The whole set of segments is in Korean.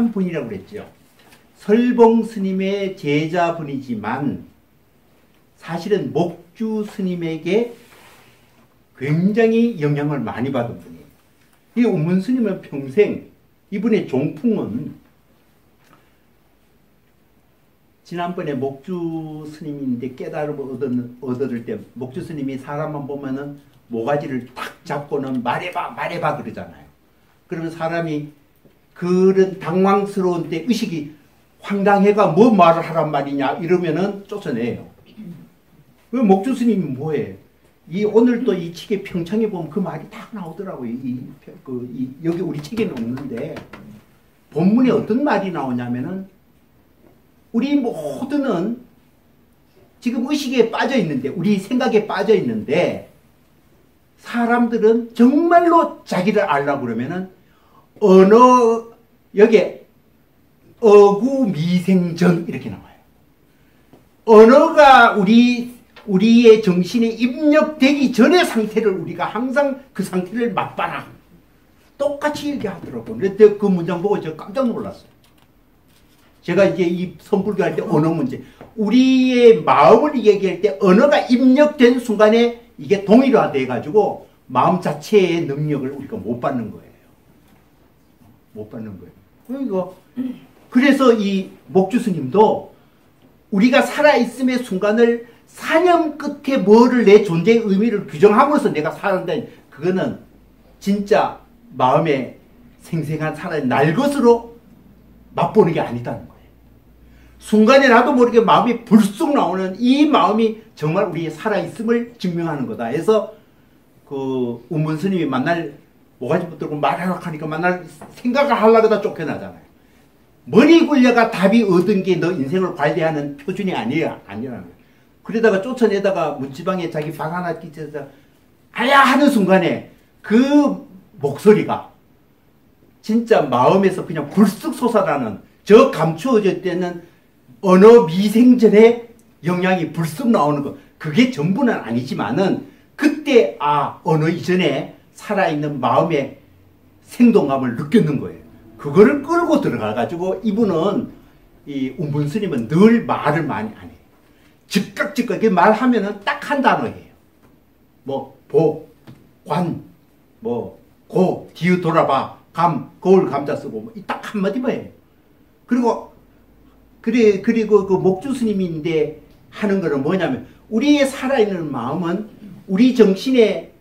한 분이라고 그랬죠. 설봉 스님의 제자분이지만 사실은 목주 스님에게 굉장히 영향을 많이 받은 분이에요. 이 운문 스님은 평생 이분의 종풍은 지난번에 목주 스님인데 깨달음을 얻을 때 목주 스님이 사람만 보면은 모가지를 탁 잡고는 말해봐 말해봐 그러잖아요. 그러면 사람이 그런 당황스러운 때 의식이 황당해가 뭐 말을 하란 말이냐 이러면은 쫓아내요. 그 목주 스님이 뭐해? 이 오늘 또 이 책에 평창에 보면 그 말이 딱 나오더라고요. 여기 우리 책에는 없는데 본문에 어떤 말이 나오냐면은 우리 모두는 지금 의식에 빠져 있는데 우리 생각에 빠져 있는데 사람들은 정말로 자기를 알라고 그러면은 여기에 어구미생전 이렇게 나와요. 언어가 우리의 정신에 입력되기 전의 상태를 우리가 항상 그 상태를 맛봐라. 똑같이 얘기하더라고요. 그런데 그 문장 보고 제가 깜짝 놀랐어요. 제가 이제 이 선불교 할 때 언어 문제. 우리의 마음을 얘기할 때 언어가 입력된 순간에 이게 동일화돼 가지고 마음 자체의 능력을 우리가 못 받는 거예요. 못 받는 거예요. 그래서 이 목주 스님도 우리가 살아있음의 순간을 사념 끝에 뭐를 내 존재의 의미를 규정하면서 내가 살아간다는 그거는 진짜 마음에 생생한 살아있는 날 것으로 맛보는 게 아니다는 거예요. 순간에 나도 모르게 마음이 불쑥 나오는 이 마음이 정말 우리의 살아있음을 증명하는 거다 해서 그 운문 스님이 만날 모가지 붙들고 말하라고 하니까 만날 생각을 하려고 다 쫓겨나잖아요. 머리 굴려가 답이 얻은 게 너 인생을 관리하는 표준이 아니라는 거예요. 그러다가 쫓아내다가 문지방에 자기 방 하나 끼쳐서 아야 하는 순간에 그 목소리가 진짜 마음에서 그냥 불쑥 솟아나는 저 감추어질 때는 언어 미생전의 영향이 불쑥 나오는 거 그게 전부는 아니지만은 그때 언어 이전에 살아있는 마음의 생동감을 느꼈는 거예요. 그거를 끌고 들어가가지고 이분은 이 운문 스님은 늘 말을 많이 안 해요. 즉각 말하면은 딱 한 단어예요. 뭐 관, 고, 뒤에 돌아봐, 거울 감자 쓰고 뭐 딱 한마디만 해요. 그리고 그 목주 스님인데 하는 거는 뭐냐면 우리의 살아있는 마음은 우리 정신에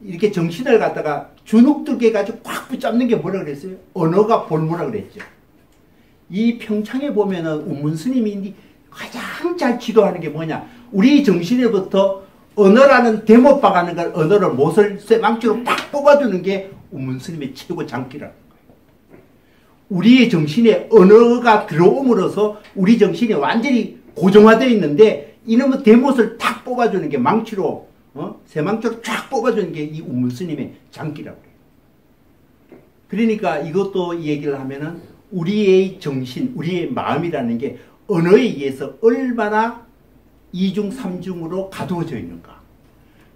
이렇게 정신을 갖다가 주눅들게 가지고 꽉 붙잡는 게 뭐라 그랬어요? 언어가 볼모라 그랬죠. 이 평창에 보면은 운문 스님이 가장 잘 지도하는 게 뭐냐? 우리 정신에부터 언어라는 대못 박아는 걸 언어를 못을 쇠망치로 팍 뽑아주는 게 운문 스님의 최고 장기라는 거예요. 우리의 정신에 언어가 들어옴으로써 우리 정신이 완전히 고정화되어 있는데 이놈의 대못을 탁 뽑아주는 게 망치로 쇠망치로 쫙 뽑아주는 게 이 운문 스님의 장기라고 해요. 그러니까 이것도 이 얘기를 하면은 우리의 정신, 우리의 마음이라는 게 언어에 의해서 얼마나 이중 삼중으로 가두어져 있는가.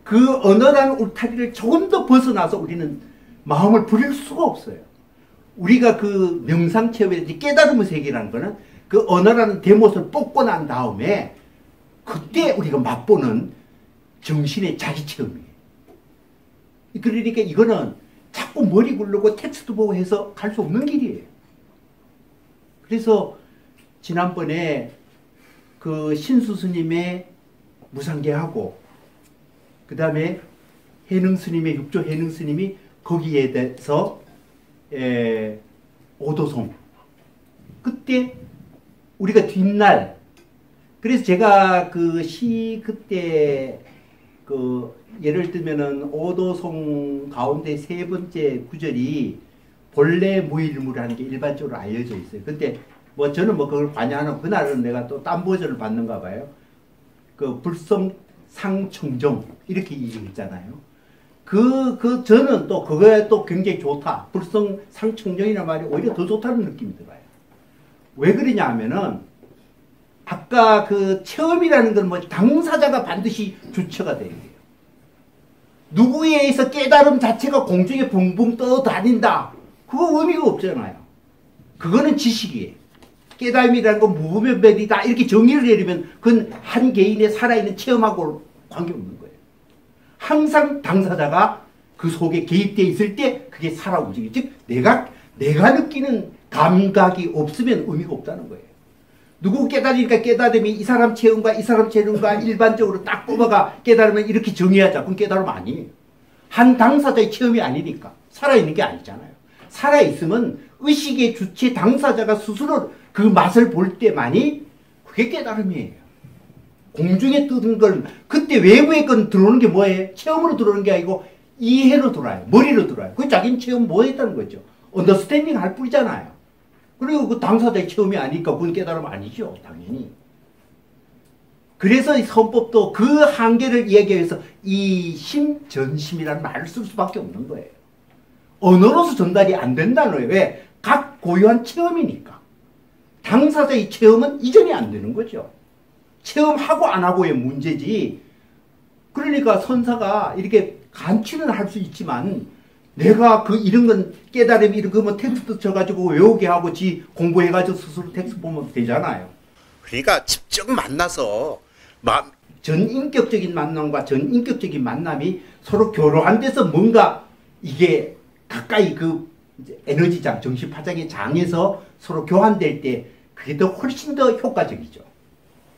그 언어라는 울타리를 조금 더 벗어나서 우리는 마음을 부릴 수가 없어요. 우리가 그 명상체험에 깨달음의 세계라는 거는 그 언어라는 대못을 뽑고 난 다음에 그때 우리가 맛보는 정신의 자기 체험이에요. 그러니까 이거는 자꾸 머리 굴르고 텍스트 보고 해서 갈 수 없는 길이에요. 그래서 지난번에 그 신수 스님의 무상계하고 그 다음에 해능 스님의 육조 해능 스님이 거기에 대해서 오도송 그때 우리가 뒷날 그래서 제가 그 시 그때 그 예를 들면은 오도송 가운데 세 번째 구절이 본래 무일무라는 게 일반적으로 알려져 있어요. 근데 뭐 저는 뭐 그걸 관여하는 그날은 내가 또 딴 버전을 받는가 봐요. 그 불성상청정 이렇게 얘기했잖아요. 저는 또 그거에 또 굉장히 좋다. 불성상청정이라는 말이 오히려 더 좋다는 느낌이 들어요. 왜 그러냐 하면은 아까 그 체험이라는 건 뭐 당사자가 반드시 주체가 돼야 돼요. 누구에 의해서 깨달음 자체가 공중에 붕붕 떠다닌다. 그거 의미가 없잖아요. 그거는 지식이에요. 깨달음이라는 건 무분별이다 이렇게 정의를 내리면 그건 한 개인의 살아있는 체험하고 관계없는 거예요. 항상 당사자가 그 속에 개입되어 있을 때 그게 살아 움직이죠. 즉 내가 느끼는 감각이 없으면 의미가 없다는 거예요. 누구 깨달으니까 깨달음이 이 사람 체험과 이 사람 체험과 일반적으로 딱 뽑아가 깨달으면 이렇게 정의하자. 그건 깨달음 아니에요. 한 당사자의 체험이 아니니까. 살아있는 게 아니잖아요. 살아있으면 의식의 주체 당사자가 스스로 그 맛을 볼 때만이 그게 깨달음이에요. 공중에 뜨는 걸 그때 외부의 건 들어오는 게 뭐예요? 체험으로 들어오는 게 아니고 이해로 들어와요. 머리로 들어와요. 그 자기는 체험 뭐 했다는 거죠? 언더스탠딩 할 뿐이잖아요. 그리고 그 당사자의 체험이 아니니까 그건 깨달음 아니죠. 당연히. 그래서 이 선법도 그 한계를 이야기하기 위해서 이심, 전심이라는 말을 쓸 수밖에 없는 거예요. 언어로서 전달이 안 된다는 거예요. 왜? 각 고유한 체험이니까. 당사자의 체험은 이전이 안 되는 거죠. 체험하고 안 하고의 문제지. 그러니까 선사가 이렇게 간취는 할 수 있지만 내가 이런 건 깨달음이 이런 거 뭐 텍스트 쳐가지고 외우게 하고 지 공부해가지고 스스로 텍스트 보면 되잖아요. 그러니까 직접 만나서 전인격적인 만남과 전인격적인 만남이 서로 교류한 데서 뭔가 이게 가까이 그 에너지장, 정신파장의 장에서 서로 교환될 때 그게 더 훨씬 더 효과적이죠.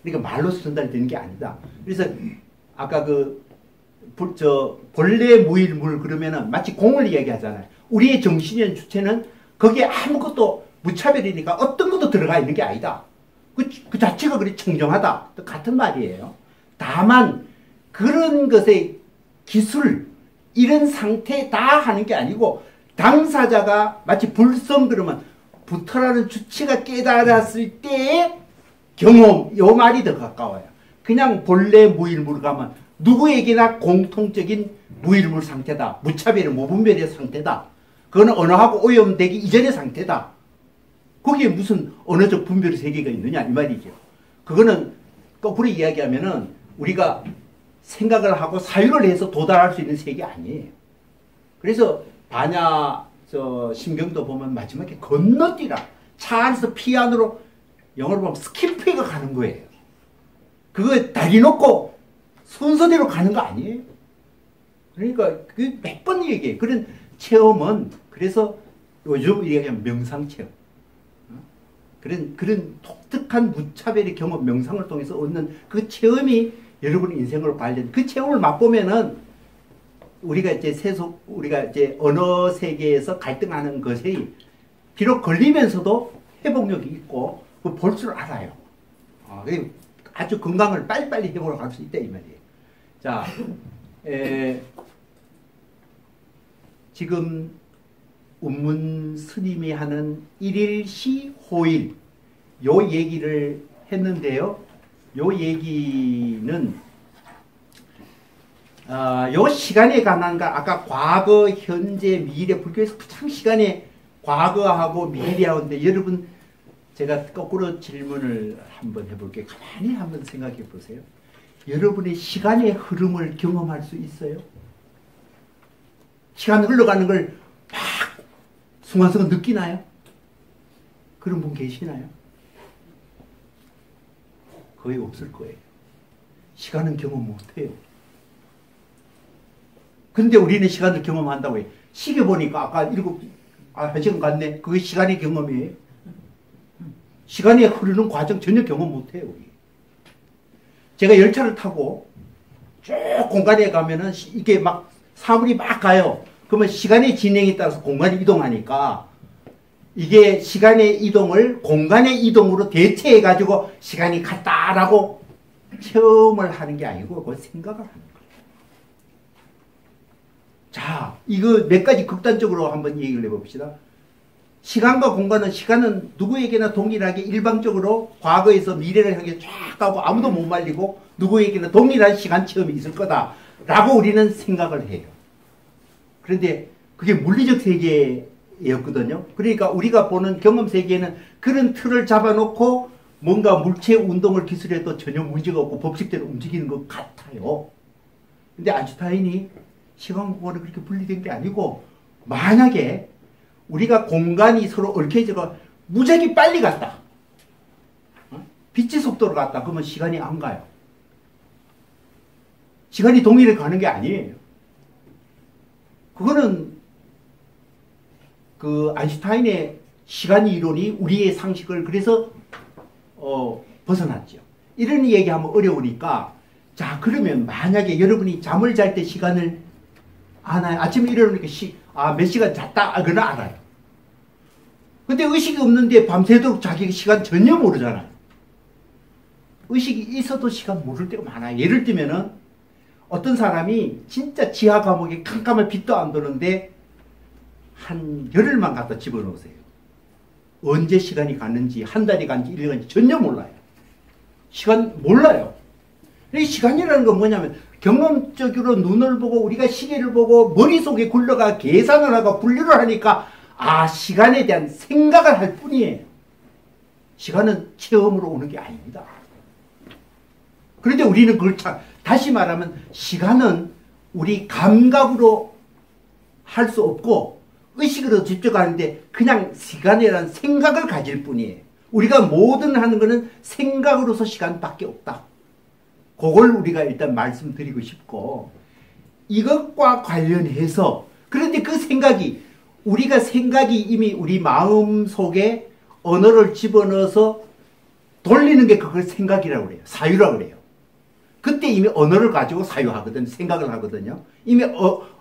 그러니까 말로서 전달되는 게 아니다. 그래서 아까 본래 무일물 그러면은 마치 공을 이야기하잖아요. 우리의 정신의 주체는 거기에 아무것도 무차별이니까 어떤 것도 들어가 있는 게 아니다. 그 자체가 그리 청정하다. 같은 말이에요. 다만 그런 것의 기술 이런 상태에 다 하는 게 아니고 당사자가 마치 불성 그러면 부터라는 주체가 깨달았을 때의 경험 이 말이 더 가까워요. 그냥 본래 무일물 가면 누구에게나 공통적인 무일물 상태다. 무차별의 무분별의 상태다. 그거는 언어하고 오염되기 이전의 상태다. 거기에 무슨 언어적 분별의 세계가 있느냐 이 말이죠. 그거는 거꾸로 이야기하면은 우리가 생각을 하고 사유를 해서 도달할 수 있는 세계 아니에요. 그래서 반야 신경도 보면 마지막에 건너뛰라. 차 안에서 피아노로 영어로 보면 스킵해가 가는 거예요. 그거 다리 놓고 순서대로 가는 거 아니에요. 그러니까 그 몇 번 얘기해요. 그런 체험은 그래서 요즘 얘기하면 명상체험. 그런 독특한 무차별의 경험, 명상을 통해서 얻는 그 체험이 여러분 인생으로 관련, 그 체험을 맛보면은 우리가 이제 언어 세계에서 갈등하는 것이 비록 걸리면서도 회복력이 있고 볼 줄 알아요. 아주 건강을 빨리빨리 회복을 할 수 있다 이 말이에요. 자, 지금 운문 스님이 하는 일일시 호일 요 얘기를 했는데요. 요 얘기는 요 시간에 관한 거 아까 과거, 현재, 미래 불교에서 가장 시간에 과거하고 미래하고인데 여러분 제가 거꾸로 질문을 한번 해볼게요. 가만히 한번 생각해 보세요. 여러분의 시간의 흐름을 경험할 수 있어요? 시간 흘러가는 걸 막 순간순간 느끼나요? 그런 분 계시나요? 거의 없을 거예요. 시간은 경험 못해요. 근데 우리는 시간을 경험한다고 해요. 시계 보니까 아까 1시간 갔네. 그게 시간의 경험이에요. 시간이 흐르는 과정 전혀 경험 못해요. 우리. 제가 열차를 타고 쭉 공간에 가면은 이게 막 사물이 막 가요. 그러면 시간의 진행에 따라서 공간이 이동하니까 이게 시간의 이동을 공간의 이동으로 대체해가지고 시간이 갔다라고 체험을 하는 게 아니고 그걸 생각을 하는 거예요. 자, 이거 몇 가지 극단적으로 한번 얘기를 해봅시다. 시간과 공간은 시간은 누구에게나 동일하게 일방적으로 과거에서 미래를 향해 쫙 가고 아무도 못 말리고 누구에게나 동일한 시간 체험이 있을 거다라고 우리는 생각을 해요. 그런데 그게 물리적 세계였거든요. 그러니까 우리가 보는 경험 세계에는 그런 틀을 잡아놓고 뭔가 물체 운동을 기술해도 전혀 문제가 없고 법칙대로 움직이는 것 같아요. 근데 아인슈타인이 시간 공간은 그렇게 분리된 게 아니고 만약에 우리가 공간이 서로 얽혀져가 무지하게 빨리 갔다. 빛의 속도로 갔다. 그러면 시간이 안 가요. 시간이 동일하게 가는 게 아니에요. 그거는 그 아인슈타인의 시간 이론이 우리의 상식을 그래서 벗어났죠. 이런 얘기하면 어려우니까, 자, 그러면 만약에 여러분이 잠을 잘 때 시간을 아나요? 아침에 일어나니까 몇 시간 잤다? 그건 알아요. 근데 의식이 없는데 밤새도록 자기 시간 전혀 모르잖아요. 의식이 있어도 시간 모를 때가 많아요. 예를 들면은 어떤 사람이 진짜 지하 감옥에 캄캄한 빛도 안 도는데 한 열흘만 갖다 집어넣으세요. 언제 시간이 갔는지, 한 달이 갔는지, 1년이 갔는지 전혀 몰라요. 시간 몰라요. 이 시간이라는 건 뭐냐면 경험적으로 눈을 보고 우리가 시계를 보고 머릿속에 굴러가 계산을 하고 분류를 하니까 시간에 대한 생각을 할 뿐이에요. 시간은 체험으로 오는 게 아닙니다. 그런데 우리는 그걸 다시 말하면 시간은 우리 감각으로 할 수 없고 의식으로 집중하는데 그냥 시간이라는 생각을 가질 뿐이에요. 우리가 뭐든 하는 것은 생각으로서 시간밖에 없다. 그걸 우리가 일단 말씀드리고 싶고, 이것과 관련해서 그런데 그 생각이 이미 우리 마음 속에 언어를 집어넣어서 돌리는 게 그걸 생각이라고 그래요. 사유라고 그래요. 그때 이미 언어를 가지고 사유하거든요. 생각을 하거든요. 이미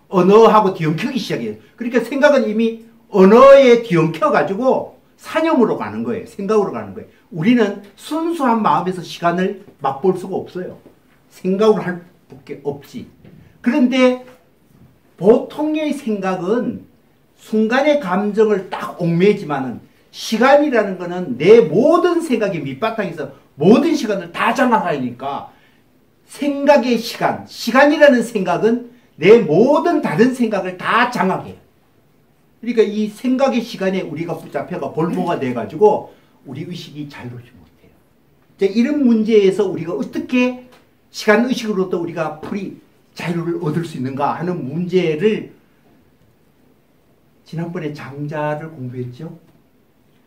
언어하고 뒤엉켜기 시작해요. 그러니까 생각은 이미 언어에 뒤엉켜가지고 사념으로 가는 거예요. 생각으로 가는 거예요. 우리는 순수한 마음에서 시간을 맛볼 수가 없어요. 생각으로 할 밖에 없지. 그런데 보통의 생각은 순간의 감정을 딱 옥매지만은 시간이라는 거는 내 모든 생각이 밑바탕에서 모든 시간을 다 장악하니까 생각의 시간이라는 생각은 내 모든 다른 생각을 다 장악해요. 그러니까 이 생각의 시간에 우리가 붙잡혀가 볼모가 돼가지고 우리 의식이 자유롭지 못해요. 이제 이런 문제에서 우리가 어떻게 시간 의식으로부터 우리가 자유를 얻을 수 있는가 하는 문제를 지난번에 장자를 공부했죠.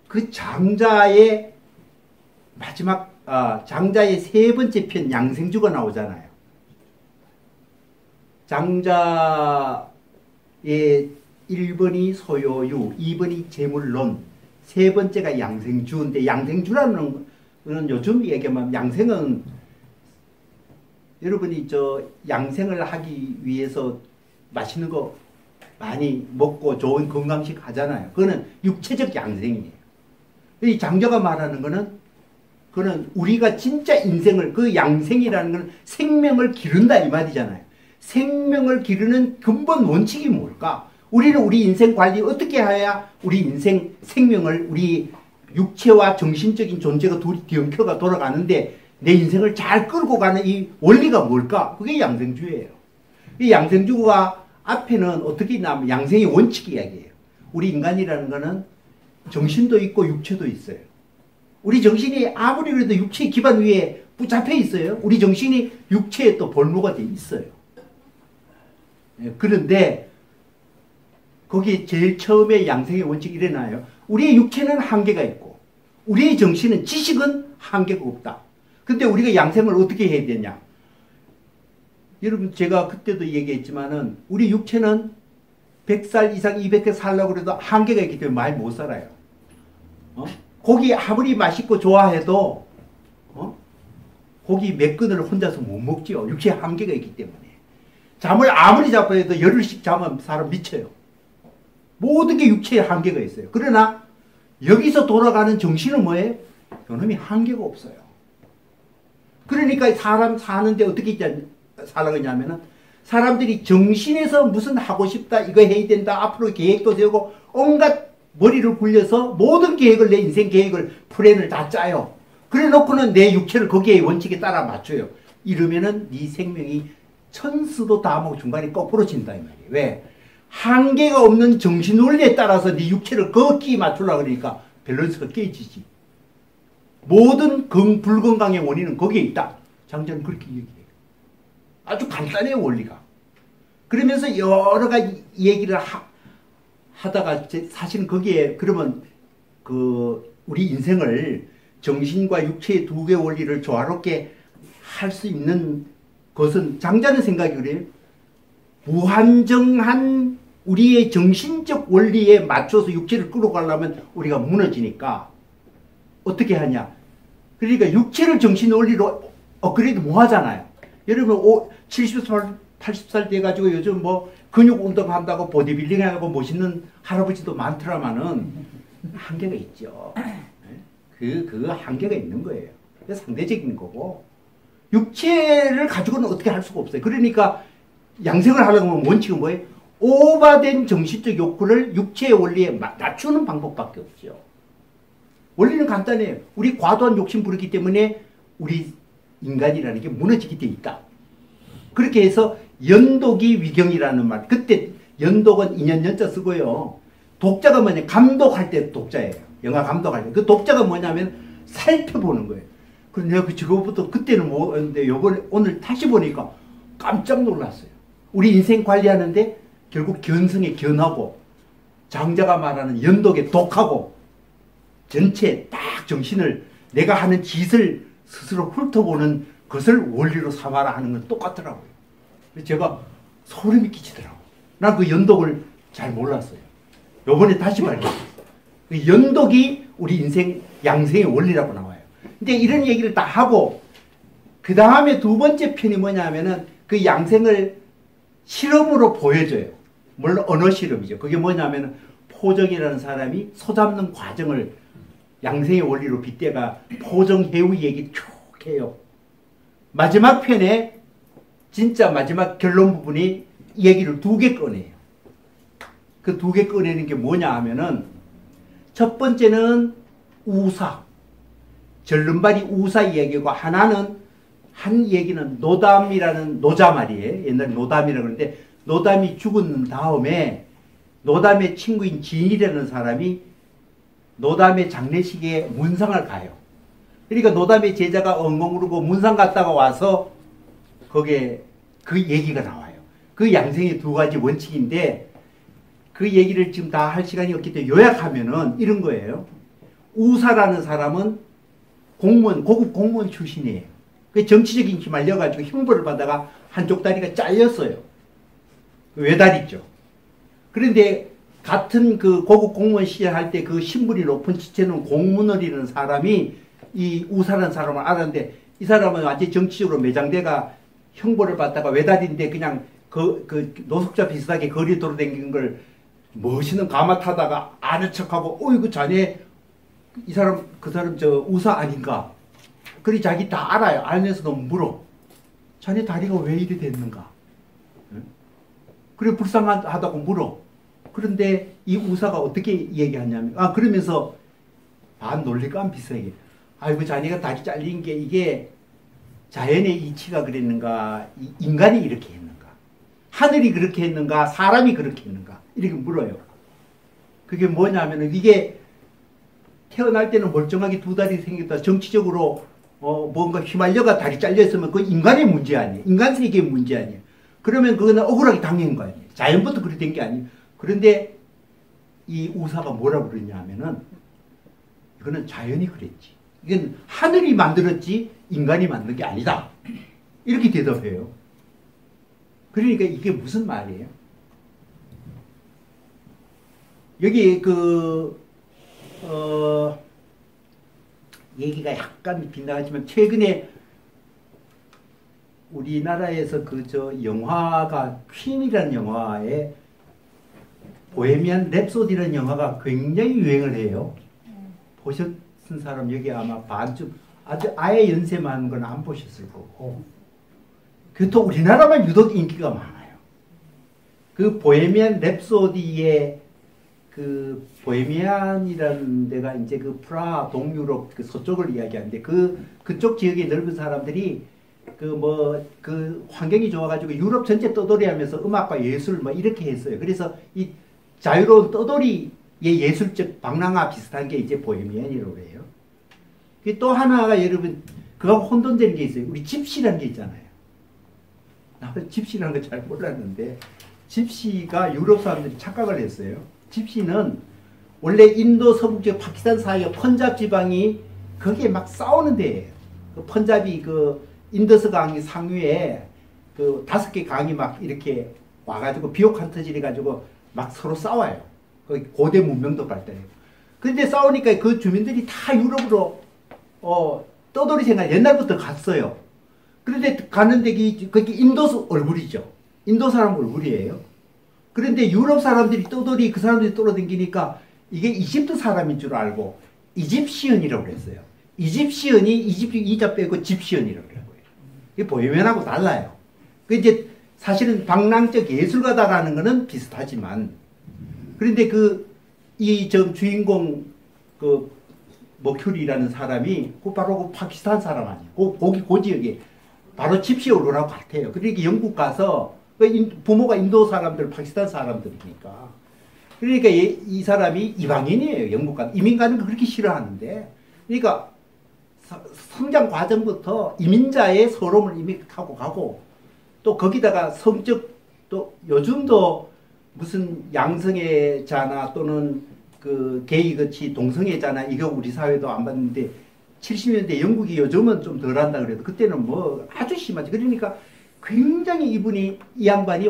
그 장자의 마지막 장자의 세 번째 편 양생주가 나오잖아요. 장자의 1번이 소요유, 2번이 재물론, 세 번째가 양생주인데, 양생주라는 거는 요즘 얘기하면 양생은 여러분이 양생을 하기 위해서 맛있는 거 많이 먹고 좋은 건강식 하잖아요. 그거는 육체적 양생이에요. 이 장자가 말하는 거는 그거는 우리가 진짜 인생을, 그 양생이라는 건 생명을 기른다 이 말이잖아요. 생명을 기르는 근본 원칙이 뭘까? 우리는 우리 인생 관리 어떻게 해야 우리 인생 생명을, 우리 육체와 정신적인 존재가 둘이 뒤엉켜가 돌아가는데 내 인생을 잘 끌고 가는 이 원리가 뭘까? 그게 양생주예요. 이 양생주가 앞에는 어떻게 있냐면 양생의 원칙 이야기예요. 우리 인간이라는 거는 정신도 있고 육체도 있어요. 우리 정신이 아무리 그래도 육체의 기반 위에 붙잡혀 있어요. 우리 정신이 육체에 또 볼모가 돼 있어요. 그런데 거기 제일 처음에 양생의 원칙이 일어나요. 우리의 육체는 한계가 있고 우리의 정신은 지식은 한계가 없다. 근데 우리가 양생을 어떻게 해야 되냐? 여러분 제가 그때도 얘기했지만은 우리 육체는 100살 이상 200세 살려고 그래도 한계가 있기 때문에 많이 못 살아요. 고기 아무리 맛있고 좋아해도 고기 몇 근을 혼자서 못 먹지요. 육체에 한계가 있기 때문에. 잠을 아무리 자고 해도 열흘씩 자면 사람 미쳐요. 모든 게 육체에 한계가 있어요. 그러나 여기서 돌아가는 정신은 뭐예요? 그놈이 한계가 없어요. 그러니까 사람 사는데 어떻게 살라고 하냐면은 사람들이 정신에서 무슨 하고 싶다, 이거 해야 된다, 앞으로 계획도 세우고 온갖 머리를 굴려서 모든 계획을, 내 인생 계획을, 플랜을 다 짜요. 그래 놓고는 내 육체를 거기에 원칙에 따라 맞춰요. 이러면은 네 생명이 천수도 다 먹고 중간에 거꾸로 친다 이 말이에요. 왜? 한계가 없는 정신 원리에 따라서 네 육체를 거기에 맞추려고 그러니까 밸런스가 깨지지. 모든 불건강의 원인은 거기에 있다. 장자는 그렇게 얘기해요. 아주 간단해요, 원리가. 그러면서 여러 가지 얘기를 하다가 사실은 거기에 그러면 그 우리 인생을 정신과 육체의 두 개의 원리를 조화롭게 할 수 있는 것은 장자는 생각이 그래요. 무한정한 우리의 정신적 원리에 맞춰서 육체를 끌어가려면 우리가 무너지니까 어떻게 하냐. 그러니까 육체를 정신 원리로 업그레이드 못 하잖아요. 여러분 70살, 80살 돼가지고 요즘 뭐 근육 운동한다고 보디빌딩하고 멋있는 할아버지도 많더라마는 한계가 있죠. 그 한계가 있는 거예요. 그래서 상대적인 거고 육체를 가지고는 어떻게 할 수가 없어요. 그러니까 양생을 하려고 하면 원칙은 뭐예요? 오버된 정신적 욕구를 육체의 원리에 낮추는 방법밖에 없죠. 원리는 간단해요. 우리 과도한 욕심 부르기 때문에 우리 인간이라는 게 무너지게 돼 있다. 그렇게 해서 연독이 위경이라는 말. 그때 연독은 인연 연자 쓰고요. 독자가 뭐냐? 감독할 때 독자예요. 영화 감독할 때. 그 독자가 뭐냐면 살펴보는 거예요. 그래서 내가 저거부터 그때는 뭐였는데 요번에 오늘 다시 보니까 깜짝 놀랐어요. 우리 인생 관리하는데 결국 견성에 견하고 장자가 말하는 연독에 독하고 전체 딱 정신을 내가 하는 짓을 스스로 훑어보는 것을 원리로 삼아라 하는 건 똑같더라고요. 그래서 제가 소름이 끼치더라고요. 난 그 연독을 잘 몰랐어요. 요번에 다시 발견했어요. 그 연독이 우리 인생 양생의 원리라고 나와요. 근데 이런 얘기를 다 하고 그 다음에 두 번째 편이 뭐냐면은 그 양생을 실험으로 보여줘요. 물론 언어 실험이죠. 그게 뭐냐면은 포정이라는 사람이 소 잡는 과정을 양생의 원리로 빗대가 포정해우 얘기 쭉 해요. 마지막 편에 진짜 마지막 결론 부분이 이 얘기를 두 개 꺼내요. 그 두 개 꺼내는 게 뭐냐 하면은 첫 번째는 우사. 절름발이 우사 이야기고 하나는 한 얘기는 노담이라는 노자 말이에요. 옛날에 노담이라고 그러는데 노담이 죽은 다음에 노담의 친구인 진이라는 사람이 노담의 장례식에 문상을 가요. 그러니까 노담의 제자가 엉엉 울고 문상 갔다가 와서 거기에 그 얘기가 나와요. 그 양생의 두 가지 원칙인데 그 얘기를 지금 다 할 시간이 없기 때문에 요약하면은 이런 거예요. 우사라는 사람은 공무원, 고급 공무원 출신이에요. 그 정치적인 힘 알려가지고 형벌을 받다가 한쪽 다리가 잘렸어요. 외다리죠. 그런데 같은 그 고급 공무원 시절 할 때 그 신분이 높은 지체는 공문을이라는 사람이 이 우사라는 사람을 알았는데 이 사람은 완전히 정치적으로 매장대가 형벌을 받다가 외다리인데 그냥 그 노숙자 비슷하게 거리 돌아다니는 걸 멋있는 가마 타다가 아는 척하고 어이구 자네 이 사람 그 사람 저 우사 아닌가? 그리 자기 다 알아요. 알면서도 물어. 자네 다리가 왜 이리 됐는가? 그래 불쌍하다고 물어. 그런데 이 우사가 어떻게 얘기하냐면 그러면서 반 논리가 안 비슷하게 아이고 자네가 다리 잘린 게 이게 자연의 이치가 그랬는가 인간이 이렇게 했는가 하늘이 그렇게 했는가 사람이 그렇게 했는가 이렇게 물어요. 그게 뭐냐면 이게 태어날 때는 멀쩡하게 두 다리 생겼다 정치적으로 뭔가 휘말려가 다리 잘렸으면 그건 인간의 문제 아니에요. 인간 세계의 문제 아니에요. 그러면 그거는 억울하게 당한 거 아니에요. 자연부터 그렇게 된 게 아니에요. 그런데 이 우사가 뭐라고 그러냐 하면은 이거는 자연이 그랬지. 이건 하늘이 만들었지 인간이 만든 게 아니다. 이렇게 대답해요. 그러니까 이게 무슨 말이에요? 여기 얘기가 약간 빗나가지만 최근에 우리나라에서 영화가 퀸이라는 영화에 보헤미안 랩소디라는 영화가 굉장히 유행을 해요. 보셨은 사람 여기 아마 반쯤 아예 연세 많은 건 안 보셨을 거고. 그것도 우리나라만 유독 인기가 많아요. 그 보헤미안 랩소디의 그 보헤미안이라는 데가 이제 그 프라하 동유럽 그 서쪽을 이야기하는데 그쪽 지역의 넓은 사람들이 그 환경이 좋아가지고 유럽 전체 떠돌이 하면서 음악과 예술 이렇게 했어요. 그래서 이 자유로운 떠돌이의 예술적 방랑화 비슷한 게 이제 보헤미안이라고 해요. 또 하나가 여러분 그거 혼돈되는 게 있어요. 우리 집시라는 게 있잖아요. 나는 집시라는 거 잘 몰랐는데 집시가 유럽 사람들이 착각을 했어요. 집시는 원래 인도 서북지역 파키스탄 사이에 펀잡 지방이 거기에 막 싸우는 데예요. 그 펀잡이 그 인더스 강이 상류에 그 5개 강이 막 이렇게 와가지고 비옥한 터질이 가지고 막 서로 싸워요. 거기 고대 문명도 발달해요. 근데 싸우니까 그 주민들이 다 유럽으로 떠돌이 생활 옛날부터 갔어요. 그런데 가는데 그게 인도 얼굴이죠. 인도 사람 얼굴이에요. 그런데 유럽 사람들이 떠돌이 그 사람들이 떠돌아다니니까 이게 이집트 사람인 줄 알고 이집시언이라고 그랬어요. 이집시언이 이집트 이자 빼고 집시언이라고 그래요. 이게 보헤미안하고 달라요. 그 이제 사실은 방랑적 예술가다라는 거는 비슷하지만 그런데 이 주인공 머큐리라는 사람이 바로 그 파키스탄 사람 아니에요. 그 지역에 바로 집시언이라고 같아요. 그러니까 영국 가서 부모가 인도 사람들, 파키스탄 사람들이니까. 그러니까 이 사람이 이방인이에요. 영국 가 이민 가는 거 그렇게 싫어하는데. 그러니까 성장 과정부터 이민자의 서러움을 이미 타고 가고 또 거기다가 성적 또 요즘도 무슨 양성애 자나 또는 그 게이같이 동성애자나 이거 우리 사회도 안 받는데 70년대 영국이 요즘은 좀 덜한다 그래도 그때는 뭐 아주 심하지. 그러니까 굉장히 이 양반이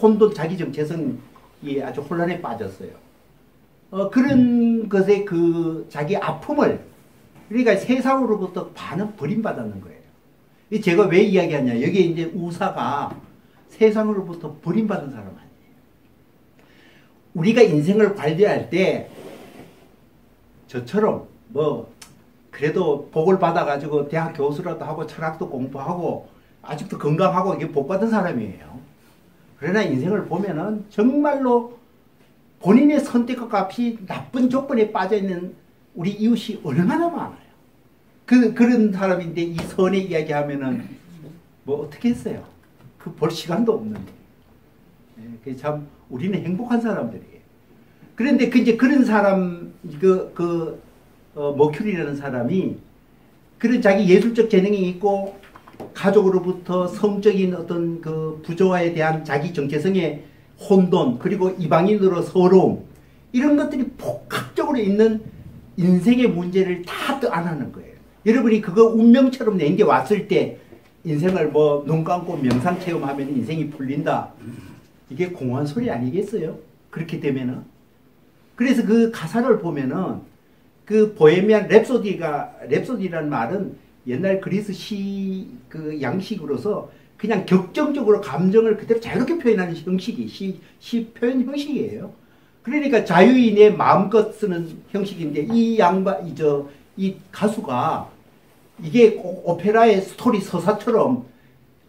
혼돈 자기적 재성이 아주 혼란에 빠졌어요. 그런 것에 자기 아픔을 그러니까 세상으로부터 반은 버림받았는 거예요. 제가 왜 이야기하냐. 여기에 이제 우사가 세상으로부터 버림받은 사람 아니에요. 우리가 인생을 관리할 때 저처럼 그래도 복을 받아가지고 대학 교수라도 하고 철학도 공부하고 아직도 건강하고 이게 복 받은 사람이에요. 그러나 인생을 보면은 정말로 본인의 선택과 값이 나쁜 조건에 빠져있는 우리 이웃이 얼마나 많아요. 그런 사람인데 이 선의 이야기 하면은 어떻게 했어요? 볼 시간도 없는데. 참 우리는 행복한 사람들이에요. 그런데 이제 그런 사람, 머큐리라는 사람이 그런 자기 예술적 재능이 있고 가족으로부터 성적인 어떤 부조화에 대한 자기 정체성의 혼돈 그리고 이방인으로 서러움 이런 것들이 복합적으로 있는 인생의 문제를 다 떠안는 거예요. 여러분이 그거 운명처럼 내게 왔을 때 인생을 눈 감고 명상 체험하면 인생이 풀린다. 이게 공허한 소리 아니겠어요? 그렇게 되면은. 그래서 그 가사를 보면은 그 보헤미안 랩소디라는 말은 옛날 그리스 시 양식으로서 그냥 격정적으로 감정을 그대로 자유롭게 표현하는 형식이 시 표현 형식이에요. 그러니까 자유인의 마음껏 쓰는 형식인데 이 가수가 이게 오페라의 스토리 서사처럼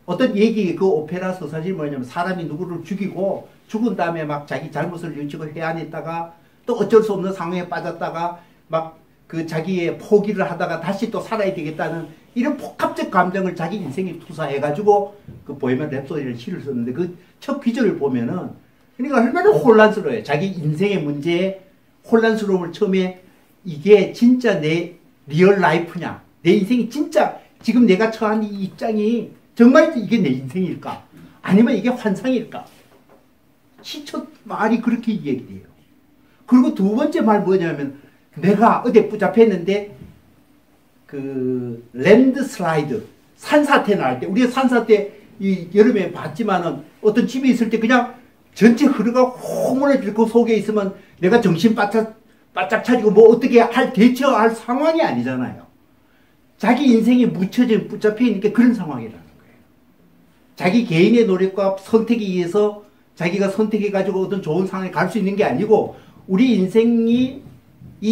어떤 얘기 그 오페라 서사지 뭐냐면 사람이 누구를 죽이고 죽은 다음에 막 자기 잘못을 뉘우치고 해안했다가 또 어쩔 수 없는 상황에 빠졌다가 막 자기의 포기를 하다가 다시 또 살아야 되겠다는 이런 복합적 감정을 자기 인생에 투사해가지고 보헤미안 랩소디를 시를 썼는데 그 첫 귀절을 보면은 그러니까 얼마나 혼란스러워요. 자기 인생의 문제에 혼란스러움을 처음에 이게 진짜 내 리얼 라이프냐. 내 인생이 진짜 지금 내가 처한 이 입장이 정말 이게 내 인생일까? 아니면 이게 환상일까? 시첫 말이 그렇게 얘기해요. 그리고 두 번째 말 뭐냐면 내가 어디 붙잡혔는데 랜드슬라이드 산사태 날 때 우리가 산사태 여름에 봤지만은 어떤 집에 있을 때 그냥 전체 흐르가 호문을 그 속에 있으면 내가 정신 바짝 차리고 어떻게 대처할 상황이 아니잖아요. 자기 인생에 묻혀져 붙잡혀 있는 게 그런 상황이라는 거예요. 자기 개인의 노력과 선택에 의해서 자기가 선택해가지고 어떤 좋은 상황에 갈 수 있는 게 아니고 우리 인생이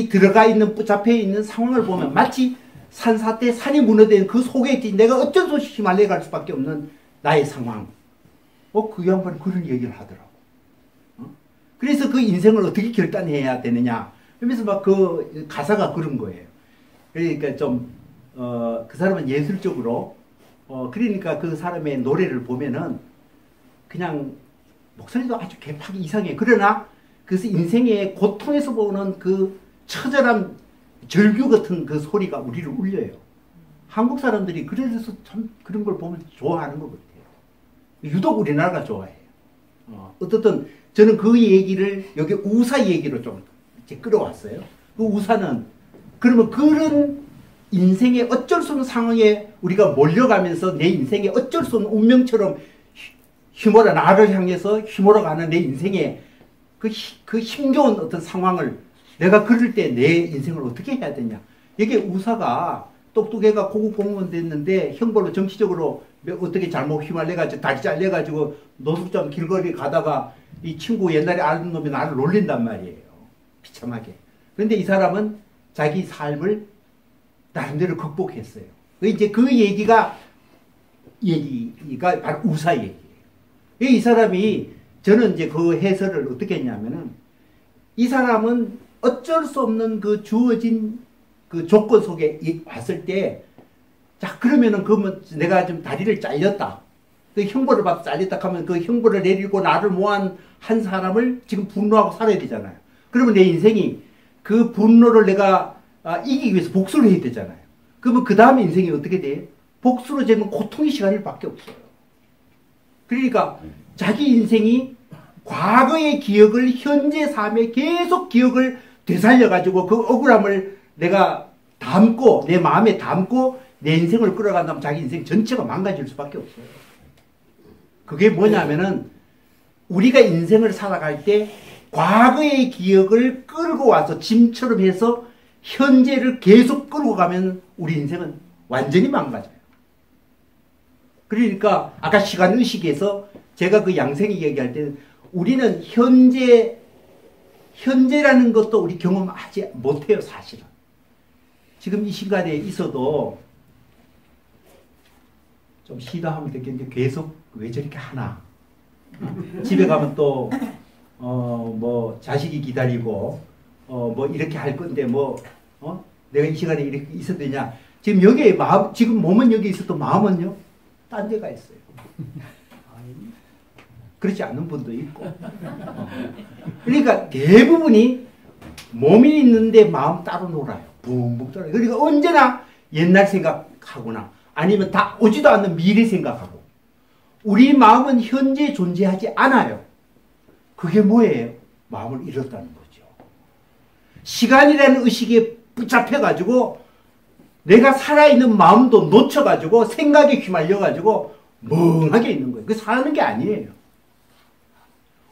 들어가 있는 붙잡혀 있는 상황을 보면 마치 산사태 산이 무너진 그 속에 있지 내가 어쩔 수 없이 휘말려 갈 수밖에 없는 나의 상황. 그 양반이 그런 얘기를 하더라고. 그래서 그 인생을 어떻게 결단해야 되느냐. 그러면서 막 가사가 그런 거예요. 그러니까 그 사람은 예술적으로, 그러니까 그 사람의 노래를 보면은 그냥 목소리도 아주 개팍이 이상해. 그러나 그래서 인생의 고통에서 보는 그 처절한 절규 같은 그 소리가 우리를 울려요. 한국 사람들이 그래서 참 그런 걸 보면 좋아하는 것 같아요. 유독 우리나라가 좋아해요. 어떻든 저는 그 얘기를 여기 우사 얘기로 좀 이제 끌어왔어요. 그 우사는 그러면 그런 인생의 어쩔 수 없는 상황에 우리가 몰려가면서 내 인생의 어쩔 수 없는 운명처럼 휘몰아 나를 향해서 휘몰아가는 내 인생의 그 힘겨운 어떤 상황을 내가 그럴 때 내 인생을 어떻게 해야 되냐. 이게 우사가 똑똑해가 고급 공무원 됐는데 형벌로 정치적으로 어떻게 잘못 휘말려가지고 다리 잘려가지고 노숙자 길거리 가다가 이 친구 옛날에 아는 놈이 나를 놀린단 말이에요. 비참하게. 그런데 이 사람은 자기 삶을 나름대로 극복했어요. 이제 그 얘기가 바로 우사 얘기예요. 이 사람이 저는 이제 그 해설을 어떻게 했냐면은 이 사람은 어쩔 수 없는 그 주어진 그 조건 속에 왔을 때, 자, 그러면은 그러면 내가 좀 다리를 잘렸다. 그 형벌을 받고 잘렸다 하면 그 형벌을 내리고 나를 모한 한 사람을 지금 분노하고 살아야 되잖아요. 그러면 내 인생이 그 분노를 내가 이기기 위해서 복수를 해야 되잖아요. 그러면 그 다음에 인생이 어떻게 돼? 복수로 되면 고통의 시간일 밖에 없어요. 그러니까 자기 인생이 과거의 기억을 현재 삶에 계속 기억을 되살려가지고 그 억울함을 내가 담고 내 마음에 담고 내 인생을 끌어간다면 자기 인생 전체가 망가질 수밖에 없어요. 그게 뭐냐면은 우리가 인생을 살아갈 때 과거의 기억을 끌고 와서 짐처럼 해서 현재를 계속 끌고 가면 우리 인생은 완전히 망가져요. 그러니까 아까 시간의식에서 제가 그 양생이 얘기할 때는 우리는 현재라는 것도 우리 경험하지 못해요, 사실은. 지금 이 시간에 있어도 좀 쉬다 하면 되겠는데 계속 왜 저렇게 하나. 집에 가면 또 뭐 자식이 기다리고 뭐 이렇게 할 건데 내가 이 시간에 이렇게 있어도 되냐. 지금 여기에 지금 몸은 여기 있어도 마음은요 딴 데가 있어요. 그렇지 않은 분도 있고. 그러니까 대부분이 몸이 있는데 마음 따로 놀아요. 붕붕 떠요. 그러니까 언제나 옛날 생각하거나 아니면 다 오지도 않는 미래 생각하고. 우리 마음은 현재 존재하지 않아요. 그게 뭐예요? 마음을 잃었다는 거죠. 시간이라는 의식에 붙잡혀가지고 내가 살아있는 마음도 놓쳐가지고 생각에 휘말려가지고 멍하게 있는 거예요. 그게 사는 게 아니에요.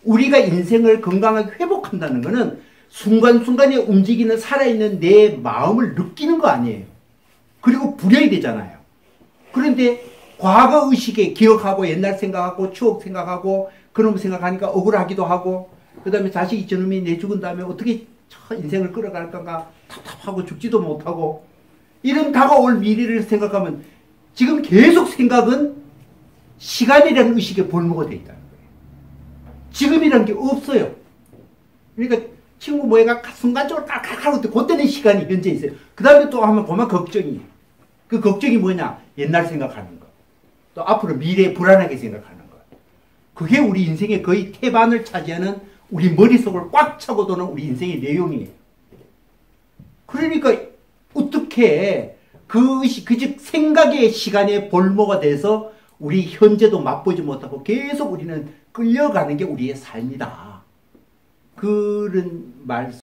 우리가 인생을 건강하게 회복한다는 것은 순간순간에 움직이는 살아있는 내 마음을 느끼는 거 아니에요. 그리고 부려야 되잖아요. 그런데 과거 의식에 기억하고 옛날 생각하고 추억 생각하고 그놈 생각하니까 억울하기도 하고 그 다음에 자식이 저놈이 내 죽은 다음에 어떻게 인생을 끌어갈 건가 답답하고 죽지도 못하고 이런 다가올 미래를 생각하면 지금 계속 생각은 시간이라는 의식에 볼모가 되어 있다는 거예요. 지금이라는 게 없어요. 그러니까 친구 모해가 순간적으로 깔깔 하고 그때는 시간이 현재 있어요. 그 다음에 또 하면 그만 걱정이에요. 그 걱정이 뭐냐? 옛날 생각하는 거. 또 앞으로 미래 불안하게 생각하는 거. 그게 우리 인생의 거의 태반을 차지하는 우리 머릿속을 꽉 차고 도는 우리 인생의 내용이에요. 그러니까 어떻게 즉 생각의 시간에 볼모가 돼서 우리 현재도 맛보지 못하고 계속 우리는 끌려가는 게 우리의 삶이다. 그런 말씀.